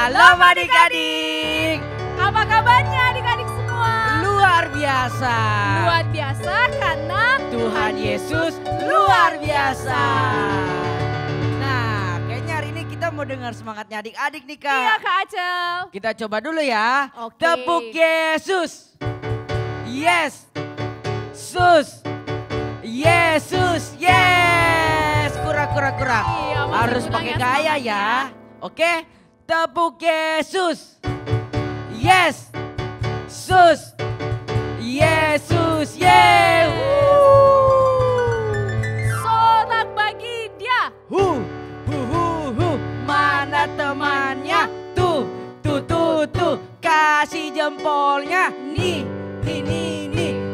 Shalom adik-adik. Apa kabarnya adik-adik semua? Luar biasa. Luar biasa karena Tuhan Yesus luar biasa. Nah, kayaknya hari ini kita mau dengar semangatnya adik-adik nih Kak. Iya Kak Acel. Kita coba dulu ya. Oke. Tepuk Yesus. Yes. Sus. Yesus. Yes. Kurang. Iya, masih Harus kurang pakai ya gaya semangatnya. ya. Oke. Tepuk Yesus. Yes. Sus. Yesus. Yeay. Sorak bagi dia. Hu. Mana temannya? Tuh. Kasih jempolnya. Nih.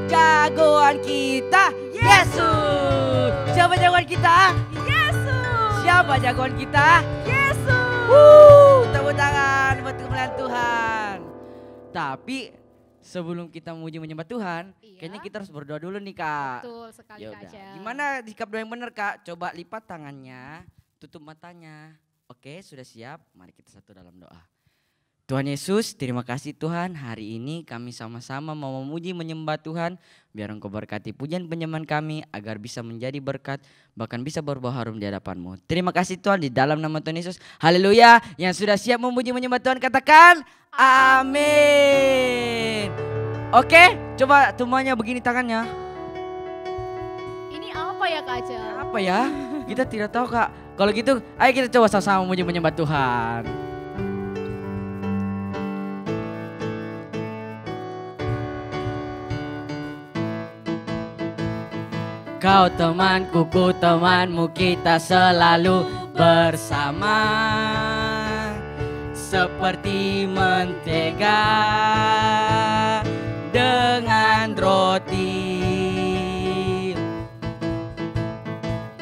Jagoan kita. Yesus. Siapa jagoan kita? Yesus. Siapa jagoan kita? Yesus. Tepuk tangan buat kemuliaan Tuhan. Tapi sebelum kita memuji menyembah Tuhan, Iya. kayaknya kita harus berdoa dulu nih Kak. Betul sekali Kak Yaudah, Acel. gimana sikap doa yang benar Kak? Coba lipat tangannya, tutup matanya. Oke, sudah siap? Mari kita satu dalam doa. Tuhan Yesus, terima kasih Tuhan. Hari ini kami sama-sama mau memuji menyembah Tuhan. Biar Engkau berkati pujian penyembahan kami agar bisa menjadi berkat, bahkan bisa berbau harum di hadapan-Mu. Terima kasih Tuhan di dalam nama Tuhan Yesus. Haleluya. Yang sudah siap memuji menyembah Tuhan katakan amin. Oke, coba semuanya begini tangannya. Ini apa ya Kak Acel? Apa ya? Kita tidak tahu Kak. Kalau gitu, ayo kita coba sama-sama memuji menyembah Tuhan. Kau temanku, ku temanmu, kita selalu bersama. Seperti mentega dengan roti.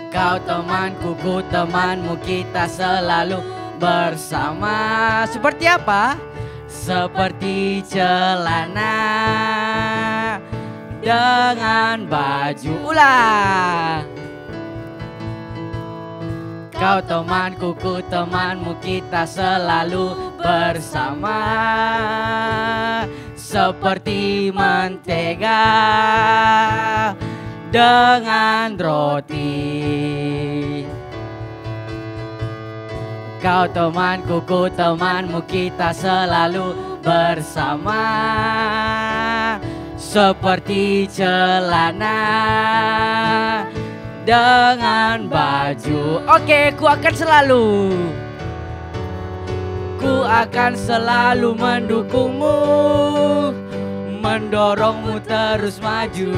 Kau temanku, ku temanmu, kita selalu bersama. Seperti apa? Seperti celana dengan baju. Ulang. Kau temanku, ku temanmu, kita selalu bersama. Seperti mentega dengan roti. Kau temanku, ku temanmu, kita selalu bersama. Seperti celana dengan baju. Oke, ku akan selalu mendukungmu, mendorongmu terus maju.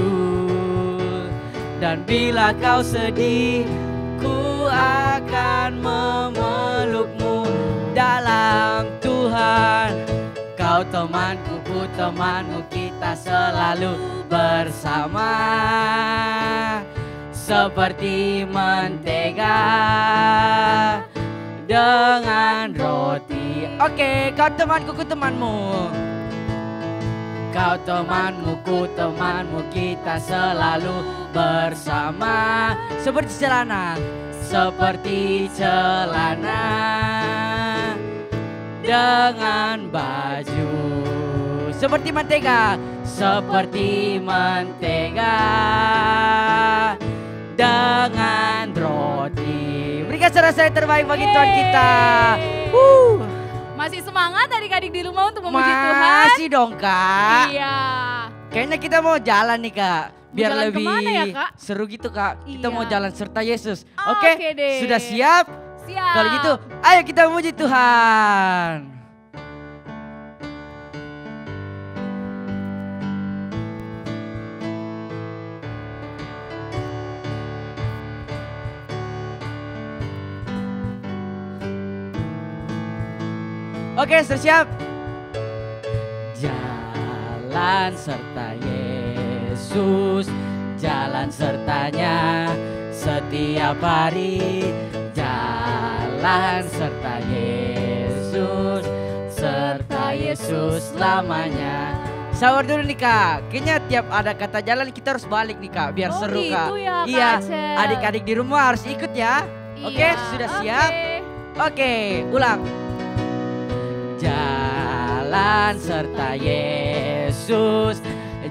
Dan bila kau sedih, ku akan memelukmu dalam Tuhan. Kau temanku, ku temanmu, kita selalu bersama. Seperti mentega dengan roti. Oke, kau temanku, ku temanmu. Kau temanmu, ku temanmu, kita selalu bersama. Seperti celana dengan baju. Seperti mentega dengan roti. Berikan saya terbaik bagi Tuhan kita. Masih semangat adik-adik di rumah untuk memuji Tuhan? Masih dong Kak. Iya. Kayaknya kita mau jalan nih Kak. Biar jalan lebih kemana ya, Kak? seru gitu Kak. Kita Iya. mau jalan serta Yesus. Oke Oke, deh. sudah siap? Siap. Kalau gitu, ayo kita memuji Tuhan. Oke, sudah siap? Jalan serta Yesus, jalan sertanya setiap hari. Jalan serta Yesus, serta Yesus lamanya. Sabar dulu nih Kak, kayaknya tiap ada kata jalan kita harus balik nih Kak, biar Oh, seru gitu Kak. ya, Kak Iya, Acel. adik-adik di rumah harus ikut ya. Oke, Iya, sudah siap? oke. Oke, ulang. jalan serta Yesus,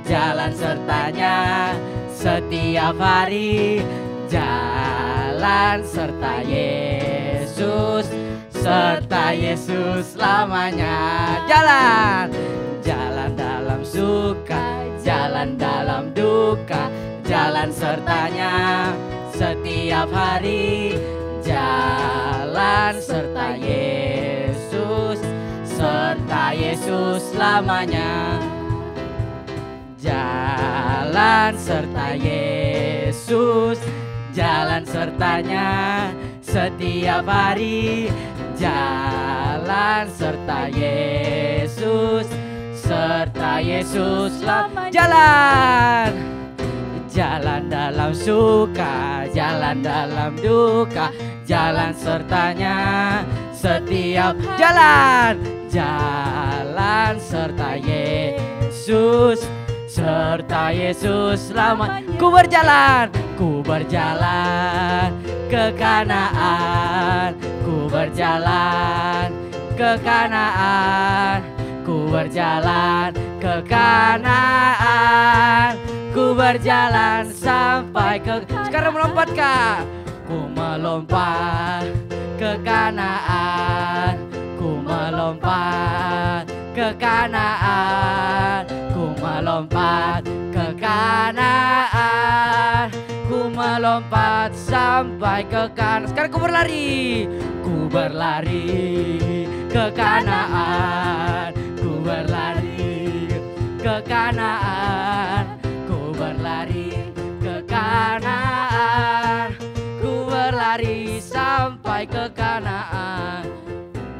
jalan sertanya setiap hari. Jalan serta Yesus, serta Yesus selamanya. Jalan, jalan dalam suka, jalan dalam duka, jalan sertanya setiap hari. Jalan serta Yesus, serta Yesus selamanya. Jalan serta Yesus, jalan sertanya setiap hari. Jalan serta Yesus, serta Yesus selamanya. Jalan, jalan dalam suka, jalan dalam duka, jalan sertanya setiap jalan. Jalan serta Yesus, serta Yesus selamanya. Ku berjalan, ku berjalan ke Kanaan, ku berjalan ke Kanaan, ku berjalan ke Kanaan, ku berjalan sampai ke. Sekarang melompat Kak. Ku melompat ke Kanaan, ku melompat ke Kanaan, ku melompat ke Kanaan, ku melompat sampai ke Kanaan. Sekarang ku berlari, ku berlari ke Kanaan, ku berlari ke Kanaan, ku berlari ke Kanaan, ku berlari sampai ke Kanaan.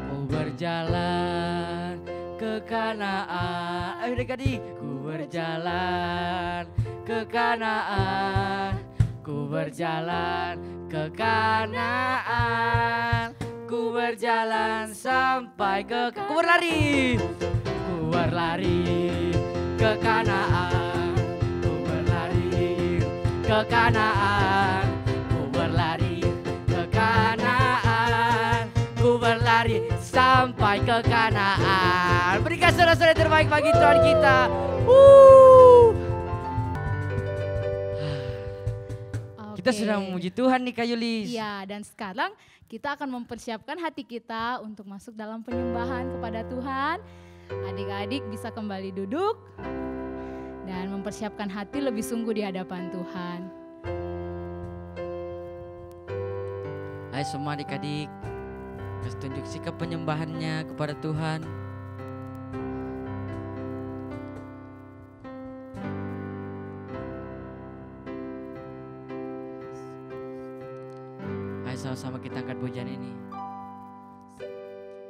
Ku berjalan ke Kanaan. Ayo adik-adik, ku berjalan ke Kanaan, ku berjalan ke Kanaan, ku berjalan sampai ke. Ku berlari, ku berlari ke Kanaan, ku berlari ke Kanaan, ku berlari ke Kanaan, ku berlari sampai ke Kanaan. Berikan sorak-sorai terbaik bagi Tuhan kita. Kita sedang memuji Tuhan nih Kak Yulis. Iya, dan sekarang kita akan mempersiapkan hati kita untuk masuk dalam penyembahan kepada Tuhan. Adik-adik bisa kembali duduk dan mempersiapkan hati lebih sungguh di hadapan Tuhan. Hai semua adik-adik, kasih tunjuk sikap penyembahannya kepada Tuhan. Hai sama-sama kita angkat pujian ini.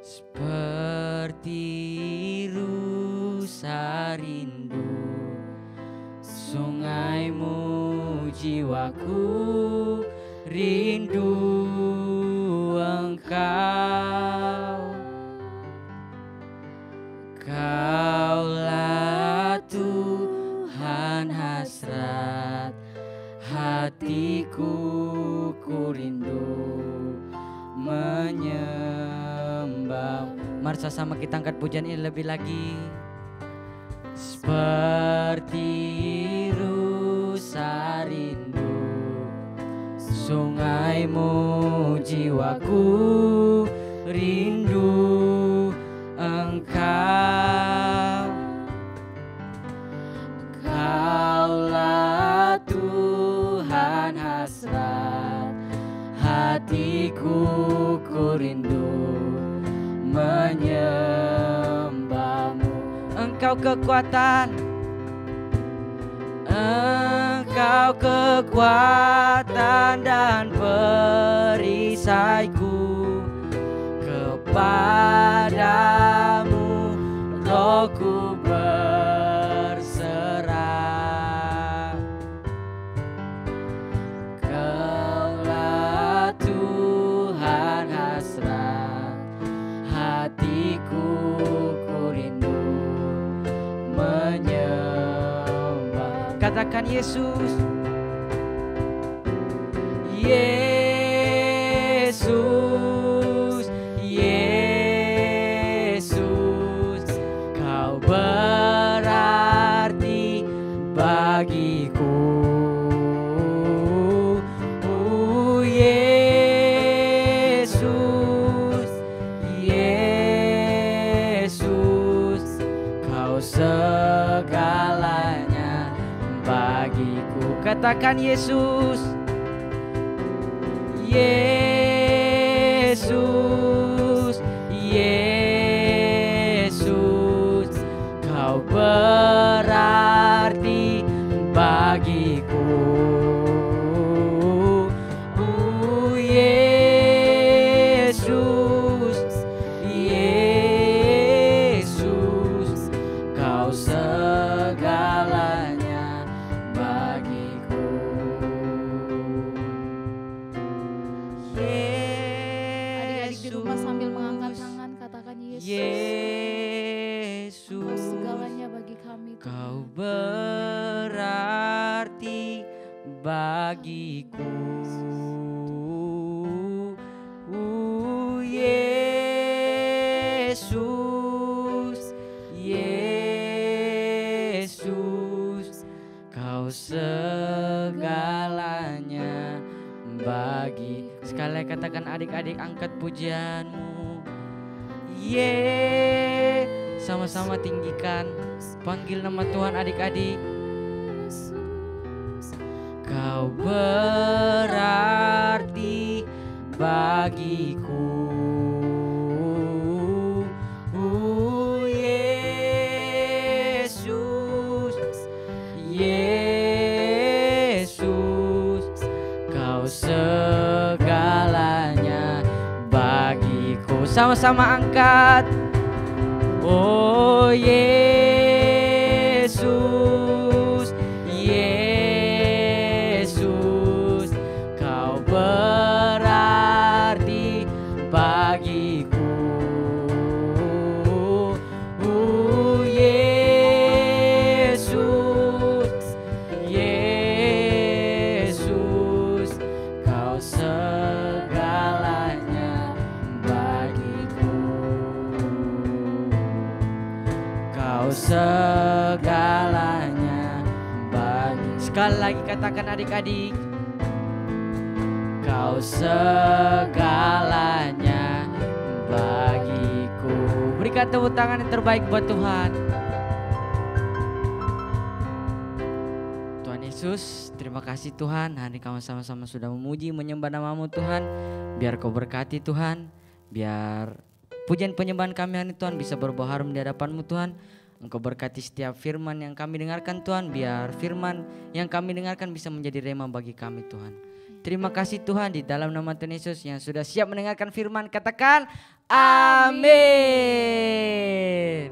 Seperti rusa rindu sungaimu, jiwaku rindu Engkau. Kaulah Tuhan hasrat hatiku, ku rindu menyembah. Mari sama kita angkat pujian ini lebih lagi. Seperti rusa rindu sungaimu, jiwaku rindu Engkau. Kaulah Tuhan hasrat hatiku, ku rindu menyembahmu. Engkau kekuatan, Engkau kekuatan dan perisaiku. Kepadamu rohku berserah. Kaulah Tuhan hasrat hatiku, ku rindu menyembah. Katakan Yesus, Yesus, Yesus, Kau katakan Yesus. Yesus, Yesus, Kau berarti bagiku. Yesus, Yesus, Kau segalanya bagiku. Adik-adik di rumah sambil mengangkat tangan katakan Yesus. Yesus, Kau segalanya bagi kami. Tuhan. Kau berarti bagiku. Yesus, Yesus, Kau segalanya bagi. Sekali katakan adik-adik, angkat pujianmu. Sama-sama tinggikan, panggil nama Tuhan adik-adik. Kau berarti bagiku. Yesus, Yesus, Kau segalanya bagiku. Sama-sama angkat. Oh Yesus, Yesus, Kau berarti bagiku. Yesus, Yesus, Kau segalanya bagiku. Kau segalanya bagi. Sekali lagi katakan adik-adik. Kau segalanya bagiku. Berikan tepuk tangan yang terbaik buat Tuhan. Tuhan Yesus, terima kasih Tuhan. Hari kami sama-sama sudah memuji, menyembah nama-Mu Tuhan. Biar Kau berkati Tuhan. Biar pujian penyembahan kami hari Tuhan bisa berbuah harum di hadapan-Mu Tuhan. Engkau berkati setiap firman yang kami dengarkan Tuhan. Biar firman yang kami dengarkan bisa menjadi rema bagi kami Tuhan. Terima kasih Tuhan, di dalam nama Tuhan Yesus yang sudah siap mendengarkan firman, katakan amin.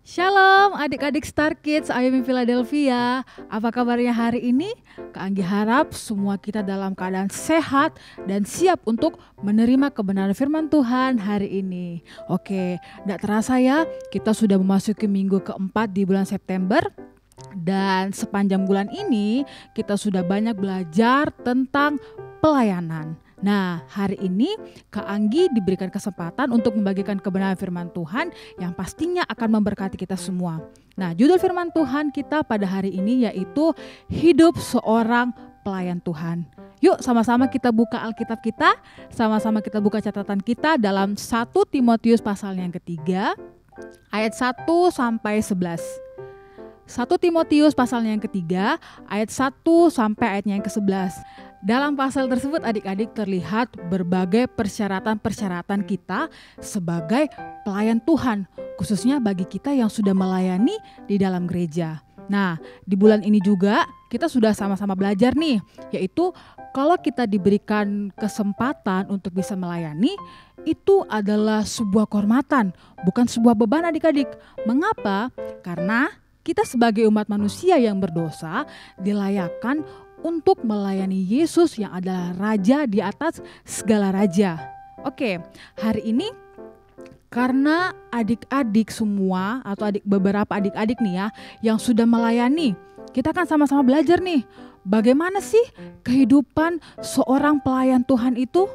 Shalom adik-adik Star Kids IMI Philadelphia. Apa kabarnya hari ini? Kak Anggi harap semua kita dalam keadaan sehat dan siap untuk menerima kebenaran firman Tuhan hari ini. Oke, tidak terasa ya, kita sudah memasuki minggu keempat di bulan September. Dan sepanjang bulan ini kita sudah banyak belajar tentang pelayanan. Nah, hari ini Kak Anggi diberikan kesempatan untuk membagikan kebenaran firman Tuhan yang pastinya akan memberkati kita semua. Nah, judul firman Tuhan kita pada hari ini yaitu hidup seorang pelayan Tuhan. Yuk sama-sama kita buka Alkitab kita, sama-sama kita buka catatan kita dalam 1 Timotius pasal yang ketiga, ayat 1 sampai 11. 1 Timotius pasal yang ketiga, ayat 1 sampai ayatnya yang ke-11. Dalam pasal tersebut adik-adik terlihat berbagai persyaratan-persyaratan kita sebagai pelayan Tuhan, khususnya bagi kita yang sudah melayani di dalam gereja. Nah, di bulan ini juga kita sudah sama-sama belajar nih, yaitu kalau kita diberikan kesempatan untuk bisa melayani, itu adalah sebuah kehormatan, bukan sebuah beban adik-adik. Mengapa? Karena kita sebagai umat manusia yang berdosa dilayakkan untuk melayani Yesus yang adalah Raja di atas segala raja. Oke, hari ini karena adik-adik semua atau beberapa adik-adik nih ya yang sudah melayani, kita kan sama-sama belajar nih bagaimana sih kehidupan seorang pelayan Tuhan itu.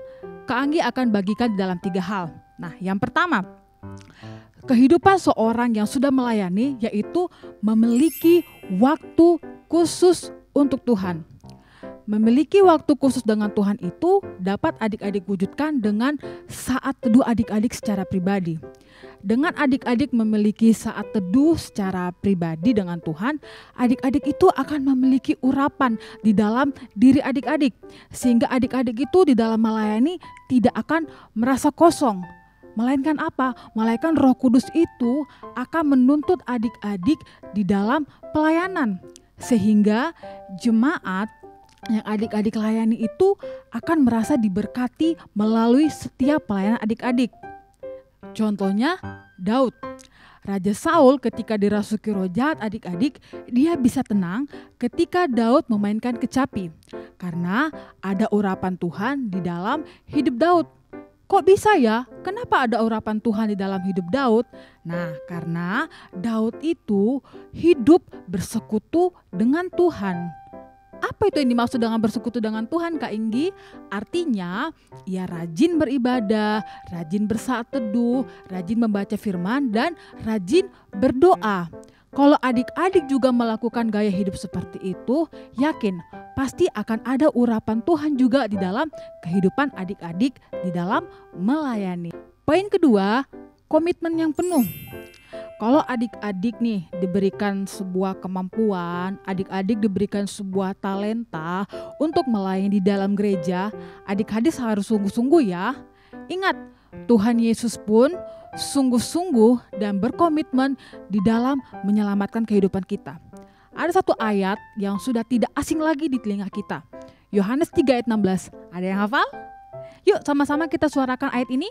Kak Anggi akan bagikan dalam 3 hal. Nah, yang pertama, kehidupan seorang yang sudah melayani yaitu memiliki waktu khusus untuk Tuhan. Memiliki waktu khusus dengan Tuhan itu dapat adik-adik wujudkan dengan saat teduh adik-adik secara pribadi. dengan adik-adik memiliki saat teduh secara pribadi dengan Tuhan, adik-adik itu akan memiliki urapan di dalam diri adik-adik. Sehingga adik-adik itu di dalam melayani tidak akan merasa kosong. Melainkan apa? Melainkan Roh Kudus itu akan menuntut adik-adik di dalam pelayanan. Sehingga jemaat yang adik-adik layani itu akan merasa diberkati melalui setiap pelayanan adik-adik. Contohnya Daud. Raja Saul ketika dirasuki roh jahat adik-adik, dia bisa tenang ketika Daud memainkan kecapi. Karena ada urapan Tuhan di dalam hidup Daud. Kok bisa ya? Kenapa ada urapan Tuhan di dalam hidup Daud? Nah, karena Daud itu hidup bersekutu dengan Tuhan. Apa itu yang dimaksud dengan bersekutu dengan Tuhan, Kak Inggi? Artinya, ia rajin beribadah, rajin bersaat teduh, rajin membaca firman, dan rajin berdoa. Kalau adik-adik juga melakukan gaya hidup seperti itu, yakin pasti akan ada urapan Tuhan juga di dalam kehidupan adik-adik di dalam melayani. Poin kedua, komitmen yang penuh. Kalau adik-adik nih diberikan sebuah kemampuan, adik-adik diberikan sebuah talenta untuk melayani di dalam gereja, adik-adik harus sungguh-sungguh ya. Ingat, Tuhan Yesus pun sungguh-sungguh dan berkomitmen di dalam menyelamatkan kehidupan kita. Ada satu ayat yang sudah tidak asing lagi di telinga kita. Yohanes 3 ayat 16. Ada yang hafal? Yuk sama-sama kita suarakan ayat ini.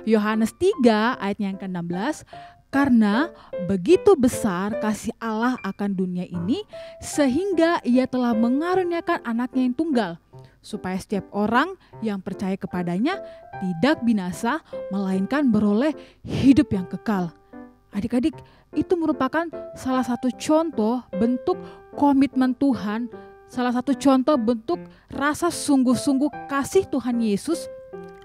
Yohanes 3 ayatnya yang ke-16. Karena begitu besar kasih Allah akan dunia ini, sehingga ia telah mengaruniakan anaknya yang tunggal, supaya setiap orang yang percaya kepadanya tidak binasa, melainkan beroleh hidup yang kekal. Adik-adik, itu merupakan salah satu contoh bentuk komitmen Tuhan, salah satu contoh bentuk rasa sungguh-sungguh kasih Tuhan Yesus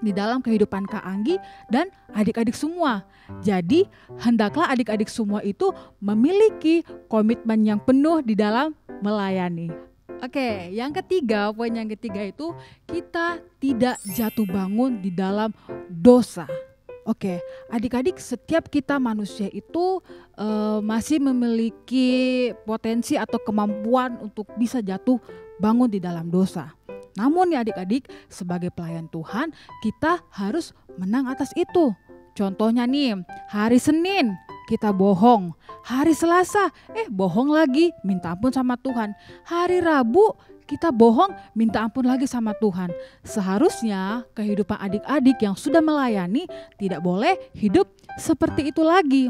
di dalam kehidupan Kak Anggi dan adik-adik semua. Jadi hendaklah adik-adik semua itu memiliki komitmen yang penuh di dalam melayani. Oke, yang ketiga, poin yang ketiga itu kita tidak jatuh bangun di dalam dosa. Oke, adik-adik, setiap kita manusia itu masih memiliki potensi atau kemampuan untuk bisa jatuh bangun di dalam dosa. Namun ya adik-adik, sebagai pelayan Tuhan kita harus menang atas itu. Contohnya nih, hari Senin kita bohong, hari Selasa bohong lagi, minta ampun sama Tuhan. Hari Rabu kita bohong, minta ampun lagi sama Tuhan. Seharusnya kehidupan adik-adik yang sudah melayani tidak boleh hidup seperti itu lagi.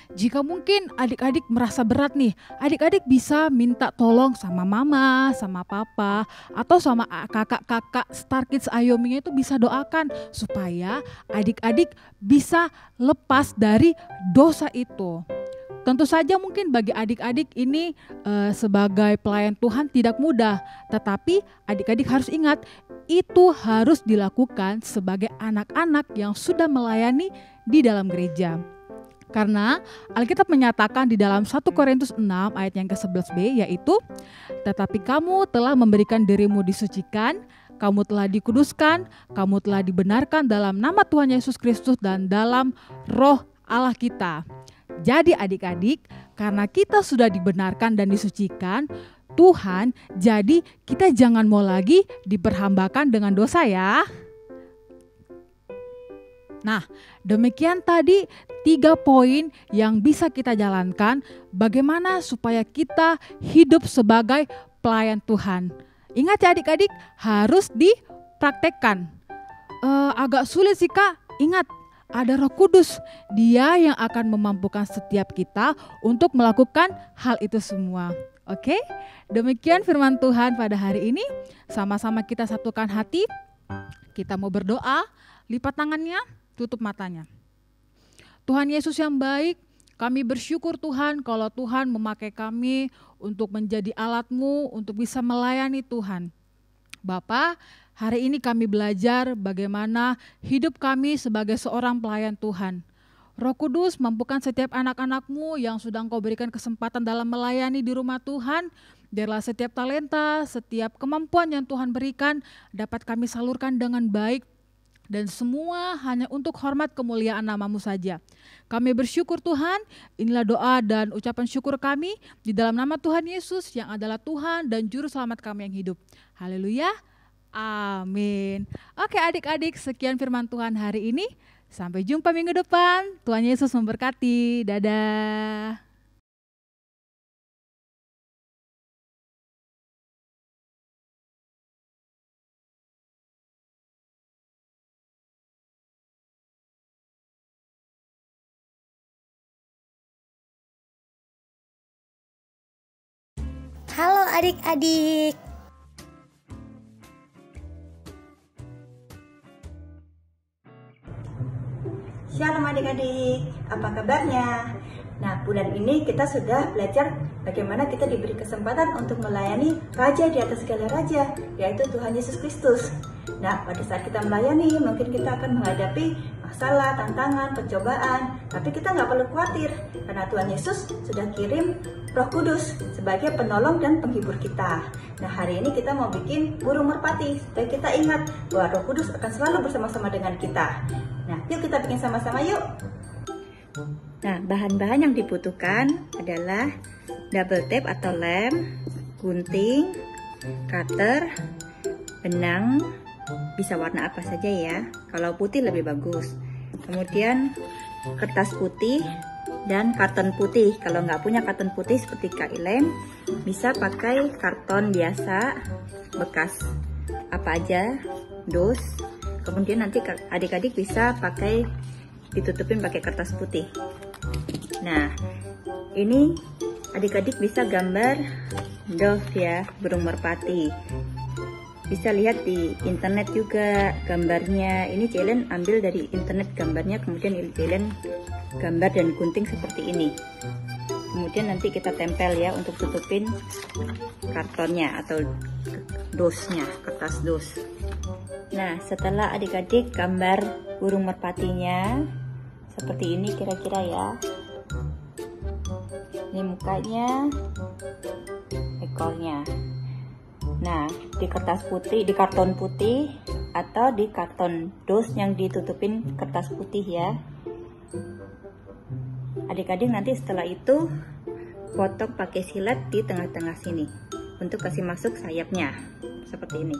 Jika mungkin adik-adik merasa berat nih, adik-adik bisa minta tolong sama mama, sama papa, atau sama kakak-kakak Star Kids Ayomi itu bisa doakan supaya adik-adik bisa lepas dari dosa itu. Tentu saja mungkin bagi adik-adik ini sebagai pelayan Tuhan tidak mudah, tetapi adik-adik harus ingat itu harus dilakukan sebagai anak-anak yang sudah melayani di dalam gereja. Karena Alkitab menyatakan di dalam 1 Korintus 6 ayat yang ke-11b yaitu, tetapi kamu telah memberikan dirimu disucikan, kamu telah dikuduskan, kamu telah dibenarkan dalam nama Tuhan Yesus Kristus dan dalam roh Allah kita. Jadi adik-adik, karena kita sudah dibenarkan dan disucikan Tuhan, jadi kita jangan mau lagi diperhambakan dengan dosa ya. Nah, demikian tadi 3 poin yang bisa kita jalankan bagaimana supaya kita hidup sebagai pelayan Tuhan. Ingat ya adik-adik, harus dipraktekkan. Agak sulit sih Kak, ingat ada Roh Kudus, Dia yang akan memampukan setiap kita untuk melakukan hal itu semua. Oke, demikian firman Tuhan pada hari ini. Sama-sama kita satukan hati, kita mau berdoa, lipat tangannya, tutup matanya. Tuhan Yesus yang baik, kami bersyukur Tuhan kalau Tuhan memakai kami untuk menjadi alat-Mu untuk bisa melayani Tuhan. Bapa, hari ini kami belajar bagaimana hidup kami sebagai seorang pelayan Tuhan. Roh Kudus, mampukan setiap anak-anak-Mu yang sudah Engkau berikan kesempatan dalam melayani di rumah Tuhan. Biarlah setiap talenta, setiap kemampuan yang Tuhan berikan dapat kami salurkan dengan baik Dan semua hanya untuk hormat kemuliaan nama-Mu saja. Kami bersyukur Tuhan, inilah doa dan ucapan syukur kami di dalam nama Tuhan Yesus yang adalah Tuhan dan Juru Selamat kami yang hidup. Haleluya, amin. Oke adik-adik, sekian firman Tuhan hari ini. Sampai jumpa minggu depan, Tuhan Yesus memberkati, dadah. Halo adik-adik. Shalom adik-adik, apa kabarnya? Nah, bulan ini kita sudah belajar bagaimana kita diberi kesempatan untuk melayani Raja di atas segala Raja, yaitu Tuhan Yesus Kristus. Nah, pada saat kita melayani, mungkin kita akan menghadapi masalah, tantangan, pencobaan, tapi kita nggak perlu khawatir, karena Tuhan Yesus sudah kirim Roh Kudus sebagai penolong dan penghibur kita. Nah, hari ini kita mau bikin burung merpati, supaya kita ingat bahwa Roh Kudus akan selalu bersama-sama dengan kita. Nah, yuk kita bikin sama-sama yuk. Nah, bahan-bahan yang dibutuhkan adalah double tape atau lem, gunting, cutter, benang, bisa warna apa saja ya. Kalau putih lebih bagus. Kemudian kertas putih dan karton putih. Kalau nggak punya karton putih seperti Kailen, bisa pakai karton biasa bekas apa aja, dos. Kemudian nanti adik-adik bisa pakai ditutupin pakai kertas putih. Nah, ini adik-adik bisa gambar dove ya, burung merpati. Bisa lihat di internet juga gambarnya. Ini Jelen ambil dari internet gambarnya, kemudian Jelen gambar dan gunting seperti ini. Kemudian nanti kita tempel ya untuk tutupin kartonnya atau dosnya, kertas dos. Nah, setelah adik-adik gambar burung merpatinya seperti ini kira-kira ya. Ini mukanya, ekornya. Nah, di kertas putih, di karton putih atau di karton dos yang ditutupin kertas putih ya. Adik-adik nanti setelah itu potong pakai silet di tengah-tengah sini untuk kasih masuk sayapnya seperti ini.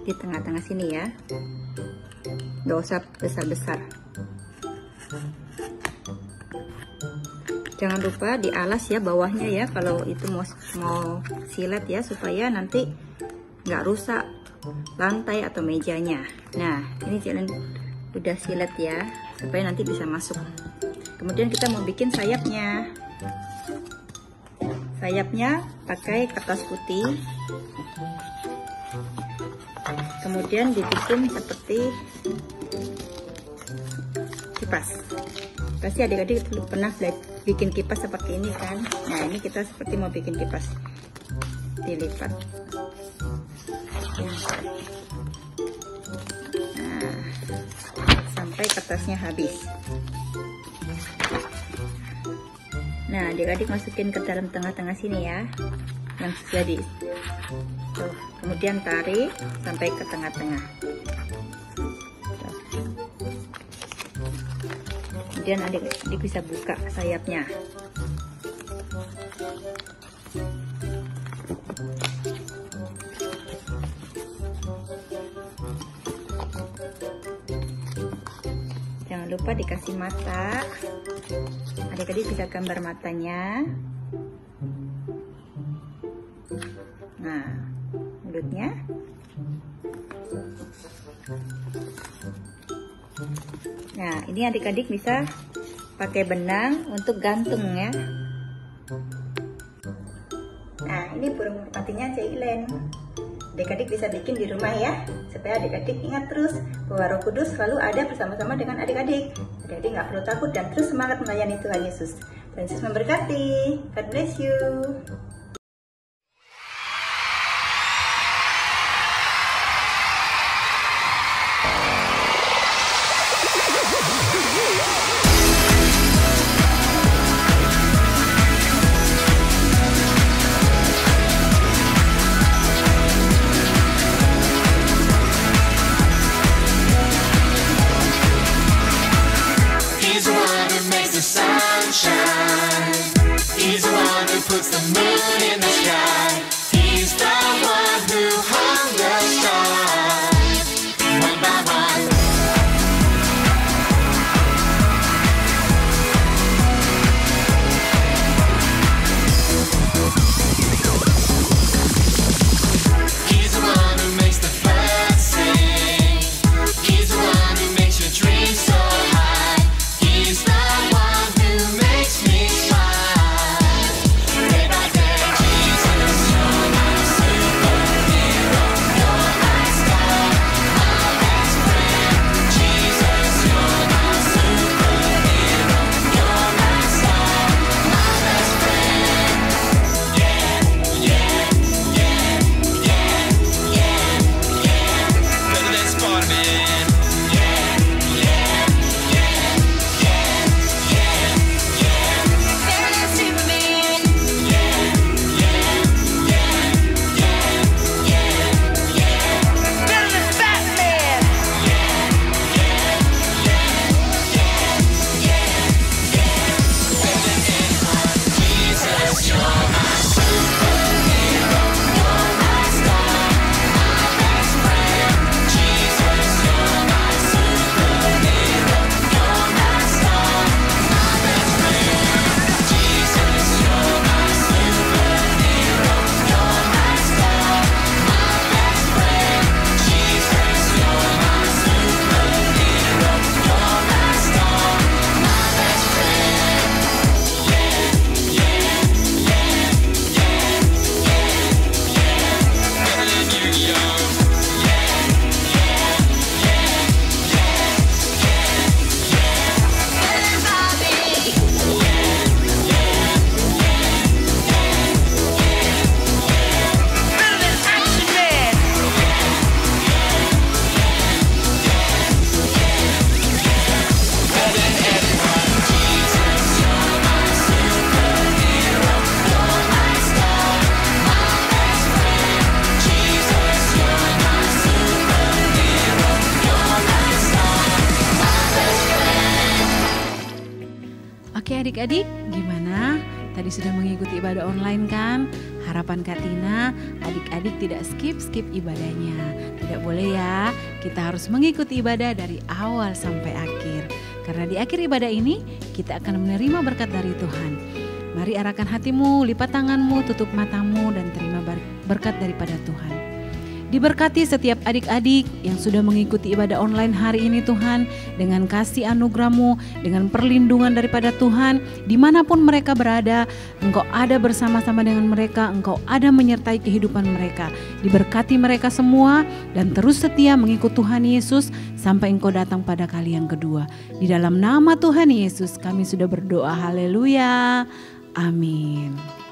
Di tengah-tengah sini ya, nggak usah besar-besar. Jangan lupa dialas ya bawahnya ya, kalau itu mau silet ya, supaya nanti nggak rusak lantai atau mejanya. Nah, ini Jelen udah silet ya, supaya nanti bisa masuk. Kemudian kita mau bikin sayapnya. Sayapnya pakai kertas putih. Kemudian dibikin seperti kipas. Pasti adik-adik pernah bikin kipas seperti ini kan. Nah, ini kita seperti mau bikin kipas. Dilipat. Nah, sampai kertasnya habis. Nah, adik-adik masukin ke dalam tengah-tengah sini ya, yang jadi. Tuh, kemudian tarik sampai ke tengah-tengah. Kemudian adik-adik bisa buka sayapnya. Jangan lupa dikasih mata. Adik-adik bisa gambar matanya. Nah, mulutnya. Nah, ini adik-adik bisa pakai benang untuk gantung ya. Nah, ini burung merpatinya Jailen. Adik-adik bisa bikin di rumah ya, supaya adik-adik ingat terus bahwa Roh Kudus selalu ada bersama-sama dengan adik-adik. Adik-adik nggak perlu takut dan terus semangat melayani Tuhan Yesus. Tuhan Yesus memberkati. God bless you. the moon in the sky. He's the one who hung the stars one by one. He's the one who makes the birds sing. He's the one who makes your dreams so high. He's the one who makes me smile. Day by day, Jesus, you're my superhero. You're my star, my best friend. Jesus, you're my superhero. You're my star, my best friend. Yeah, yeah, yeah, yeah, yeah, yeah. Better than Spider-Man. Yeah, yeah, yeah, yeah, yeah, yeah. Better than Superman. Yeah, yeah, yeah, yeah, yeah, yeah. Better than Batman. Yeah, yeah, yeah, yeah, yeah, yeah. Better than anyone. Jesus, you're my superhero. You're my star, my best friend. Jesus, you're my superhero. You're my star, my best friend. Jesus, you're my superhero. You're my star, my best friend. Jesus, you're my superhero. You're my star, my best friend. Yeah, yeah, yeah, yeah, yeah, yeah. Better than Yu-Gi-Oh! Yeah, yeah, yeah, yeah, yeah, yeah. Better than Bobby. Yeah, yeah, yeah, yeah, yeah, yeah. Better than Action Man. Better than everyone. Jesus, you're my superhero. You're my star, my best friend. Jesus, you're my superhero. You're my star, my best friend. Oke adik-adik, gimana? Tadi sudah mengikuti ibadah online kan? Harapan Kak Tina, adik-adik tidak skip ibadahnya. Tidak boleh ya, kita harus mengikuti ibadah dari awal sampai akhir. Karena di akhir ibadah ini, kita akan menerima berkat dari Tuhan. Mari arahkan hatimu, lipat tanganmu, tutup matamu, dan terima berkat daripada Tuhan. Diberkati setiap adik-adik yang sudah mengikuti ibadah online hari ini Tuhan, dengan kasih anugerah-Mu, dengan perlindungan daripada Tuhan, dimanapun mereka berada, Engkau ada bersama-sama dengan mereka, Engkau ada menyertai kehidupan mereka. Diberkati mereka semua dan terus setia mengikut Tuhan Yesus sampai Engkau datang pada kali yang kedua. Di dalam nama Tuhan Yesus kami sudah berdoa, haleluya, amin.